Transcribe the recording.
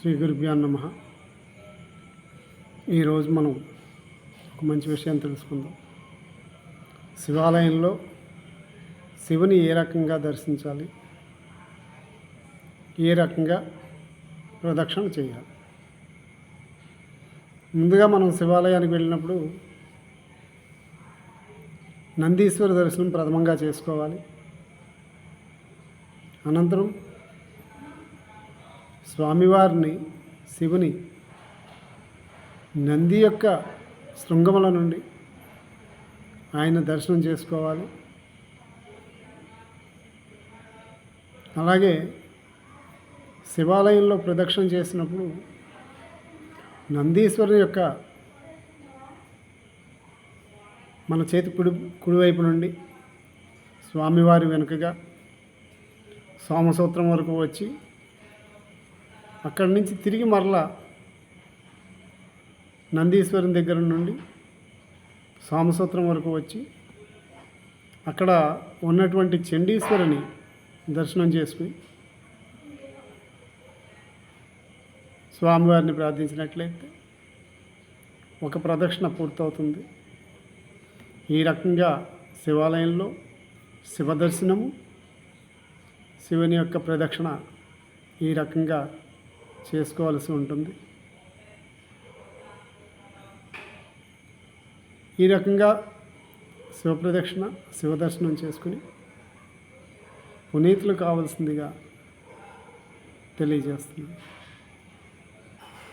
శ్రీ గురుభ్యో నమః. ఈరోజు మనం ఒక మంచి విషయం తెలుసుకుందాం. శివాలయంలో శివుని ఏ రకంగా దర్శించాలి, ఏ రకంగా ప్రదక్షిణ చేయాలి. ముందుగా మనం శివాలయానికి వెళ్ళినప్పుడు నందీశ్వర దర్శనం ప్రథమంగా చేసుకోవాలి. అనంతరం స్వామివారిని, శివుని నంది యొక్క శృంగముల నుండి ఆయన దర్శనం చేసుకోవాలి. అలాగే శివాలయంలో ప్రదక్షిణ చేసినప్పుడు నందీశ్వరుని యొక్క మన చేతి కుడివైపు నుండి స్వామివారి వెనుకగా సోమసూత్రం వరకు వచ్చి అక్కడి నుంచి తిరిగి మరలా నందీశ్వరుని దగ్గర నుండి సోమసూత్రం వరకు వచ్చి అక్కడ ఉన్నటువంటి చండీశ్వరుని దర్శనం చేసుకుని స్వామివారిని ప్రార్థించినట్లయితే ఒక ప్రదక్షిణ పూర్తవుతుంది. ఈ రకంగా శివాలయంలో శివ దర్శనము, శివుని యొక్క ప్రదక్షిణ ఈ రకంగా చేసుకోవాల్సి ఉంటుంది. ఈ రకంగా శివప్రదక్షిణ, శివదర్శనం చేసుకుని పునీతులు కావాల్సిందిగా తెలియజేస్తున్నాను.